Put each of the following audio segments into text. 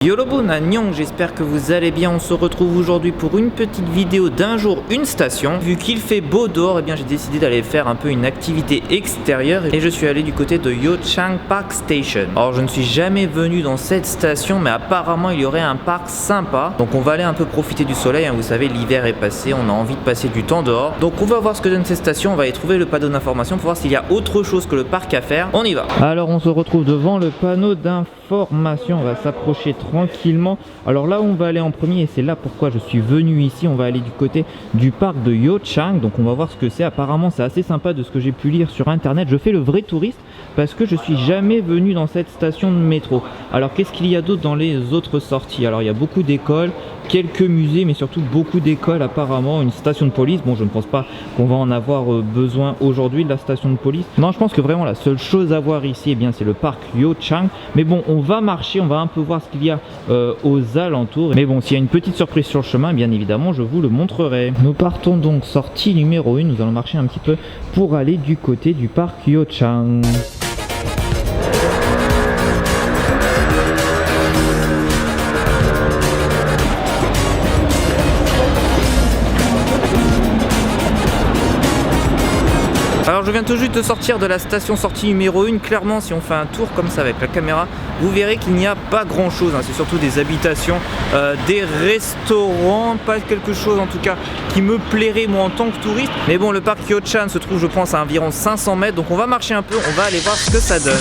Yolobo Nanyong, j'espère que vous allez bien. On se retrouve aujourd'hui pour une petite vidéo d'un jour, une station. Vu qu'il fait beau dehors, j'ai décidé d'aller faire un peu une activité extérieure et je suis allé du côté de Yeochang Park Station. Alors je ne suis jamais venu dans cette station, mais apparemment il y aurait un parc sympa. Donc on va aller un peu profiter du soleil, vous savez, l'hiver est passé, on a envie de passer du temps dehors. Donc on va voir ce que donne cette station, on va y trouver le panneau d'information pour voir s'il y a autre chose que le parc à faire. On y va. Alors on se retrouve devant le panneau d'information, on va s'approcher tranquillement. Alors là où on va aller en premier, et c'est là pourquoi je suis venu ici, on va aller du côté du parc de Yeochang. Donc on va voir ce que c'est. Apparemment c'est assez sympa de ce que j'ai pu lire sur internet. Je fais le vrai touriste parce que je suis jamais venu dans cette station de métro. Alors qu'est-ce qu'il y a d'autre dans les autres sorties? Alors il y a beaucoup d'écoles, quelques musées, mais surtout beaucoup d'écoles apparemment, une station de police. Bon, je ne pense pas qu'on va en avoir besoin aujourd'hui de la station de police. Non, je pense que vraiment la seule chose à voir ici, c'est le parc Yeochang. Mais bon, on va marcher, on va un peu voir ce qu'il y a aux alentours. Mais bon, s'il y a une petite surprise sur le chemin, bien évidemment, je vous le montrerai. Nous partons donc sortie numéro 1. Nous allons marcher un petit peu pour aller du côté du parc Yeochang. Alors je viens tout juste de sortir de la station sortie numéro 1. Clairement, si on fait un tour comme ça avec la caméra, vous verrez qu'il n'y a pas grand chose, c'est surtout des habitations, des restaurants, pas quelque chose en tout cas qui me plairait moi en tant que touriste. Mais bon, le parc Yeochang se trouve je pense à environ 500 mètres, donc on va marcher un peu, on va aller voir ce que ça donne.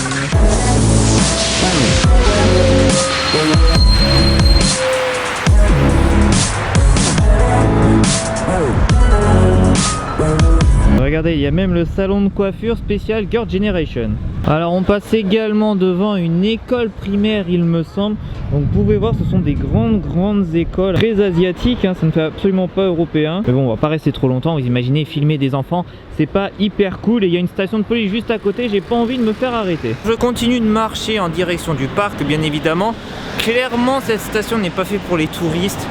Regardez, il y a même le salon de coiffure spécial Girl Generation. Alors on passe également devant une école primaire, il me semble. Donc vous pouvez voir, ce sont des grandes écoles, très asiatiques, ça ne fait absolument pas européen. Mais bon, on va pas rester trop longtemps, vous imaginez filmer des enfants, c'est pas hyper cool. Et il y a une station de police juste à côté, j'ai pas envie de me faire arrêter. Je continue de marcher en direction du parc, bien évidemment. Clairement, cette station n'est pas faite pour les touristes.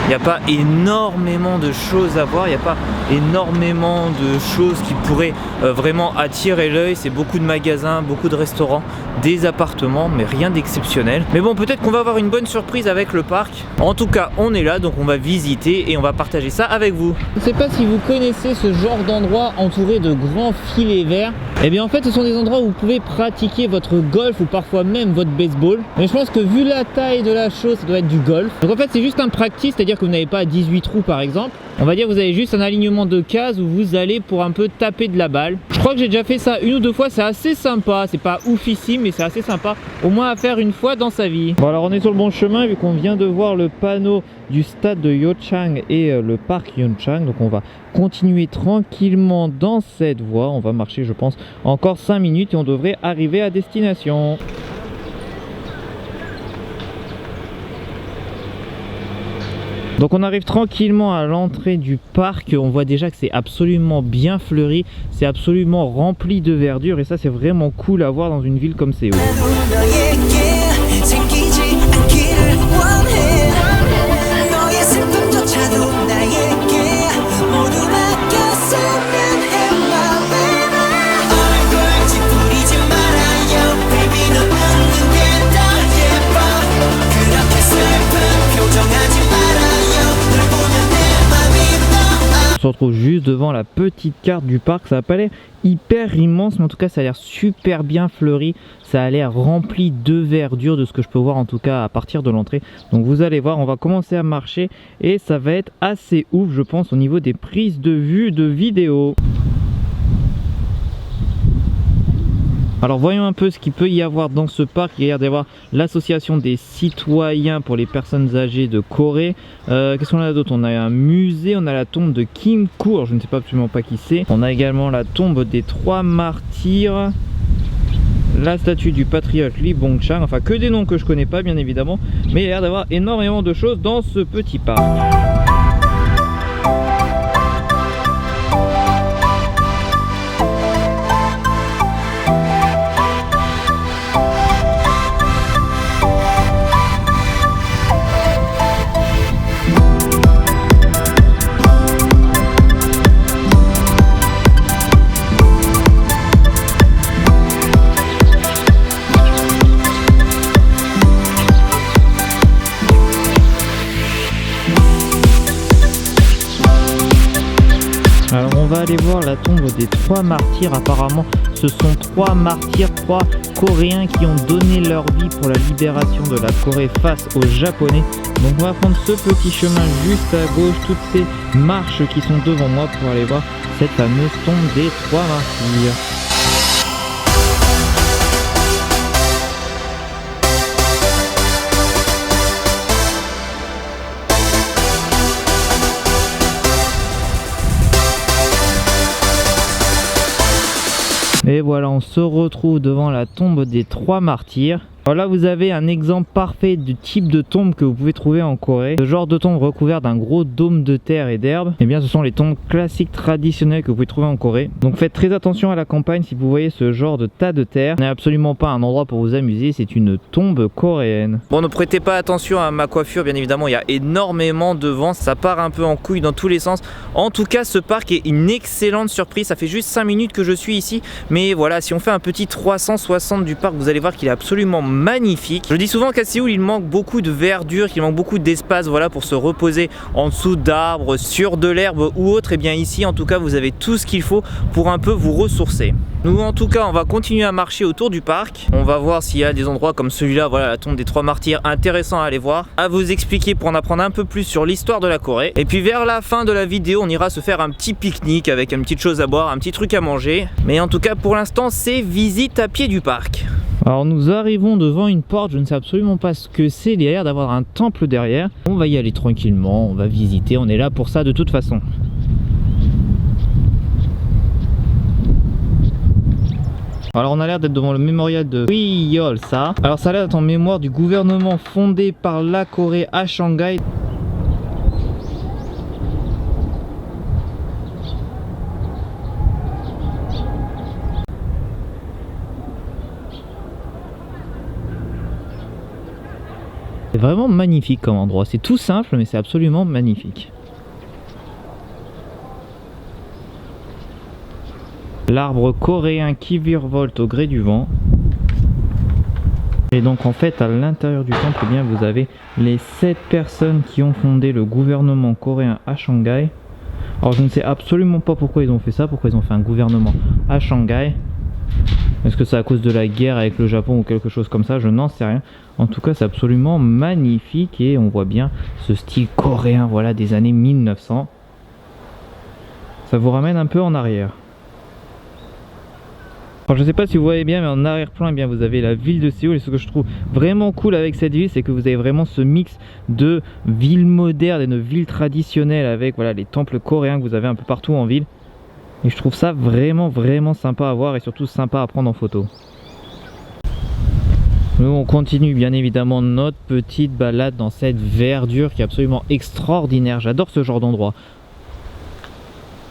Il n'y a pas énormément de choses à voir, il n'y a pas énormément de choses qui pourraient vraiment attirer l'œil. C'est beaucoup de magasins, beaucoup de restaurants, des appartements, mais rien d'exceptionnel. Mais bon, peut-être qu'on va avoir une bonne surprise avec le parc. En tout cas, on est là, donc on va visiter et on va partager ça avec vous. Je ne sais pas si vous connaissez ce genre d'endroit entouré de grands filets verts. En fait, ce sont des endroits où vous pouvez pratiquer votre golf ou parfois même votre baseball. Mais je pense que vu la taille de la chose, ça doit être du golf. Donc en fait, c'est juste un practice, c'est-à-dire que vous n'avez pas 18 trous par exemple. On va dire que vous avez juste un alignement de cases où vous allez pour un peu taper de la balle. Je crois que j'ai déjà fait ça une ou deux fois, c'est assez sympa. C'est pas oufissime, mais c'est assez sympa. Au moins à faire une fois dans sa vie. Bon, alors on est sur le bon chemin vu qu'on vient de voir le panneau du stade de Yeochang et le parc Yeochang. Donc on va continuer tranquillement dans cette voie. On va marcher, je pense, encore 5 minutes et on devrait arriver à destination. Donc on arrive tranquillement à l'entrée du parc, on voit déjà que c'est absolument bien fleuri, c'est absolument rempli de verdure et ça c'est vraiment cool à voir dans une ville comme Séoul. On se retrouve juste devant la petite carte du parc. Ça n'a pas l'air hyper immense, mais en tout cas ça a l'air super bien fleuri. Ça a l'air rempli de verdure de ce que je peux voir en tout cas à partir de l'entrée. Donc vous allez voir, on va commencer à marcher et ça va être assez ouf je pense au niveau des prises de vue de vidéo. Alors voyons un peu ce qu'il peut y avoir dans ce parc. Il y a l'air d'avoir l'association des citoyens pour les personnes âgées de Corée. Qu'est-ce qu'on a d'autre? On a un musée, on a la tombe de Kim Koor, je ne sais pas absolument pas qui c'est. On a également la tombe des 3 martyrs, la statue du patriote Lee Bong-chang, enfin que des noms que je connais pas bien évidemment. Mais il y a l'air d'avoir énormément de choses dans ce petit parc. va aller voir la tombe des 3 martyrs. Apparemment, ce sont 3 martyrs, 3 Coréens qui ont donné leur vie pour la libération de la Corée face aux Japonais. Donc on va prendre ce petit chemin juste à gauche, toutes ces marches qui sont devant moi pour aller voir cette fameuse tombe des 3 martyrs. Et voilà, on se retrouve devant la tombe des 3 martyrs. Alors là, vous avez un exemple parfait du type de tombe que vous pouvez trouver en Corée. Ce genre de tombe recouvert d'un gros dôme de terre et d'herbe, eh bien ce sont les tombes classiques traditionnelles que vous pouvez trouver en Corée. Donc faites très attention à la campagne si vous voyez ce genre de tas de terre. Ce n'est absolument pas un endroit pour vous amuser, c'est une tombe coréenne. Bon, ne prêtez pas attention à ma coiffure, bien évidemment, il y a énormément de vent, ça part un peu en couille dans tous les sens. En tout cas, ce parc est une excellente surprise, ça fait juste 5 minutes que je suis ici, mais voilà, si on fait un petit 360 du parc, vous allez voir qu'il est absolument magnifique. Je dis souvent qu'à Séoul il manque beaucoup de verdure, qu'il manque beaucoup d'espace, voilà, pour se reposer en dessous d'arbres, sur de l'herbe ou autre. Et bien ici en tout cas vous avez tout ce qu'il faut pour un peu vous ressourcer. Nous en tout cas on va continuer à marcher autour du parc. On va voir s'il y a des endroits comme celui-là, voilà, la tombe des 3 martyrs, intéressant à aller voir, à vous expliquer pour en apprendre un peu plus sur l'histoire de la Corée. Et puis vers la fin de la vidéo on ira se faire un petit pique-nique avec une petite chose à boire, un petit truc à manger. Mais en tout cas pour l'instant c'est visite à pied du parc. Alors nous arrivons devant une porte, je ne sais absolument pas ce que c'est, il y a l'air d'avoir un temple derrière. On va y aller tranquillement, on va visiter, on est là pour ça de toute façon. Alors on a l'air d'être devant le mémorial de Hwyeolsa. Alors ça a l'air d'être en mémoire du gouvernement fondé par la Corée à Shanghai. C'est vraiment magnifique comme endroit, c'est tout simple mais c'est absolument magnifique. L'arbre coréen qui virevolte au gré du vent. Et donc en fait à l'intérieur du temple, eh bien, vous avez les 7 personnes qui ont fondé le gouvernement coréen à Shanghai. Alors je ne sais absolument pas pourquoi ils ont fait ça, pourquoi ils ont fait un gouvernement à Shanghai. Est-ce que c'est à cause de la guerre avec le Japon ou quelque chose comme ça? Je n'en sais rien. En tout cas, c'est absolument magnifique et on voit bien ce style coréen, voilà, des années 1900. Ça vous ramène un peu en arrière. Alors, je ne sais pas si vous voyez bien, mais en arrière-plan, eh bien, vous avez la ville de Séoul. Et ce que je trouve vraiment cool avec cette ville, c'est que vous avez vraiment ce mix de villes modernes et de villes traditionnelles avec, voilà, les temples coréens que vous avez un peu partout en ville. Et je trouve ça vraiment sympa à voir et surtout sympa à prendre en photo. Nous on continue bien évidemment notre petite balade dans cette verdure qui est absolument extraordinaire. J'adore ce genre d'endroit.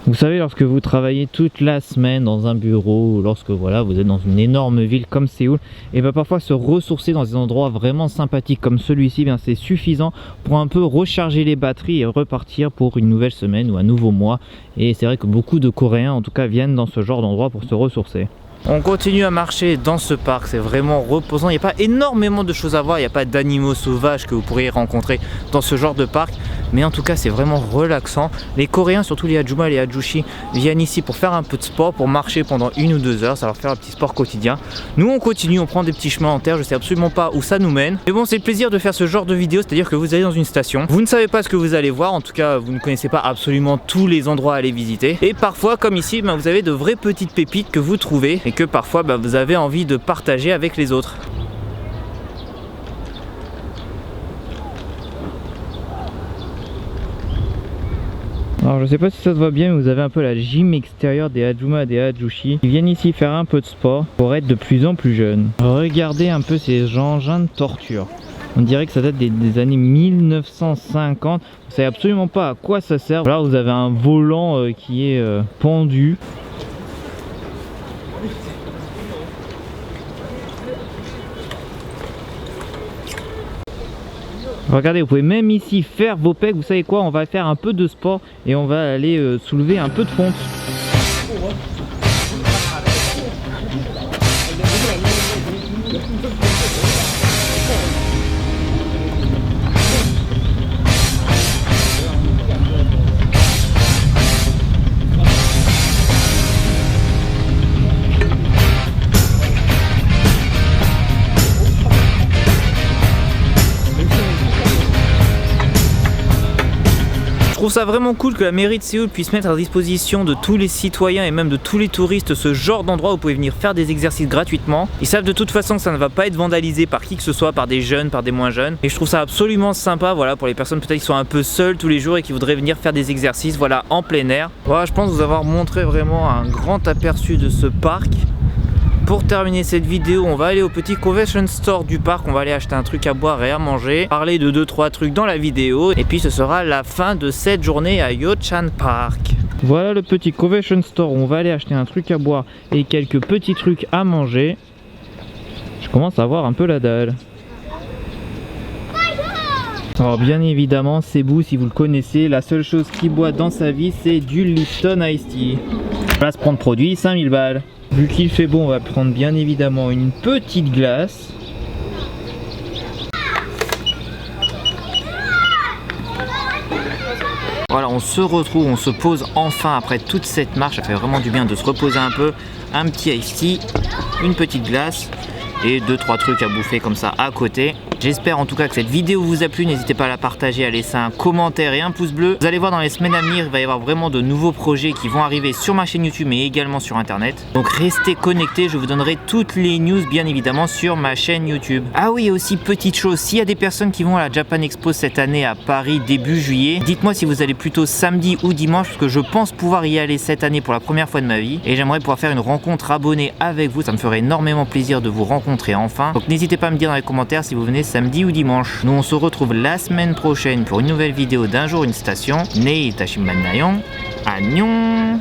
Vous savez, lorsque vous travaillez toute la semaine dans un bureau, ou lorsque voilà, vous êtes dans une énorme ville comme Séoul, et bien parfois se ressourcer dans des endroits vraiment sympathiques comme celui-ci, bien c'est suffisant pour un peu recharger les batteries et repartir pour une nouvelle semaine ou un nouveau mois. Et c'est vrai que beaucoup de Coréens en tout cas viennent dans ce genre d'endroit pour se ressourcer. On continue à marcher dans ce parc, c'est vraiment reposant, il n'y a pas énormément de choses à voir, il n'y a pas d'animaux sauvages que vous pourriez rencontrer dans ce genre de parc, mais en tout cas c'est vraiment relaxant. Les Coréens, surtout les Ajuma et les Ajushi, viennent ici pour faire un peu de sport, pour marcher pendant 1 ou 2 heures, ça leur fait un petit sport quotidien. Nous on continue, on prend des petits chemins en terre, je sais absolument pas où ça nous mène, mais bon c'est le plaisir de faire ce genre de vidéo, c'est-à-dire que vous allez dans une station, vous ne savez pas ce que vous allez voir, en tout cas vous ne connaissez pas absolument tous les endroits à aller visiter, et parfois comme ici, ben, vous avez de vraies petites pépites que vous trouvez, et que parfois vous avez envie de partager avec les autres. Alors je sais pas si ça se voit bien, mais vous avez un peu la gym extérieure des Ajuma et des Ajushi qui viennent ici faire un peu de sport pour être de plus en plus jeunes. Regardez un peu ces engins de torture. On dirait que ça date des années 1950. Vous savez absolument pas à quoi ça sert. Là vous avez un volant qui est pendu. Regardez, vous pouvez même ici faire vos pecs. Vous savez quoi, on va faire un peu de sport et on va aller soulever un peu de fonte. trouve ça vraiment cool que la mairie de Séoul puisse mettre à disposition de tous les citoyens et même de tous les touristes ce genre d'endroit où vous pouvez venir faire des exercices gratuitement. Ils savent de toute façon que ça ne va pas être vandalisé par qui que ce soit, par des jeunes, par des moins jeunes. Et je trouve ça absolument sympa, voilà, pour les personnes peut-être qui sont un peu seules tous les jours et qui voudraient venir faire des exercices, voilà, en plein air. Voilà, je pense vous avoir montré vraiment un grand aperçu de ce parc. Pour terminer cette vidéo, on va aller au petit convention store du parc, on va aller acheter un truc à boire et à manger, parler de 2-3 trucs dans la vidéo, et puis ce sera la fin de cette journée à Yeochang Park. Voilà le petit convention store où on va aller acheter un truc à boire et quelques petits trucs à manger. Je commence à avoir un peu la dalle. Alors bien évidemment, Cebu, si vous le connaissez, la seule chose qu'il boit dans sa vie, c'est du Lipton Ice Tea. Placement de produit, 5000 balles. Vu qu'il fait beau, on va prendre bien évidemment une petite glace. Voilà, on se retrouve, on se pose enfin après toute cette marche. Ça fait vraiment du bien de se reposer un peu. Un petit iced tea, une petite glace et 2-3 trucs à bouffer comme ça à côté. J'espère en tout cas que cette vidéo vous a plu, n'hésitez pas à la partager, à laisser un commentaire et un pouce bleu. Vous allez voir dans les semaines à venir, il va y avoir vraiment de nouveaux projets qui vont arriver sur ma chaîne YouTube mais également sur internet. Donc restez connectés, je vous donnerai toutes les news bien évidemment sur ma chaîne YouTube. Ah oui, et aussi petite chose, s'il y a des personnes qui vont à la Japan Expo cette année à Paris début juillet, dites-moi si vous allez plutôt samedi ou dimanche parce que je pense pouvoir y aller cette année pour la première fois de ma vie et j'aimerais pouvoir faire une rencontre abonnée avec vous, ça me ferait énormément plaisir de vous rencontrer enfin. Donc n'hésitez pas à me dire dans les commentaires si vous venez samedi ou dimanche. Nous on se retrouve la semaine prochaine pour une nouvelle vidéo d'un jour une station. Nei Tashiman Nayon. Annyeong.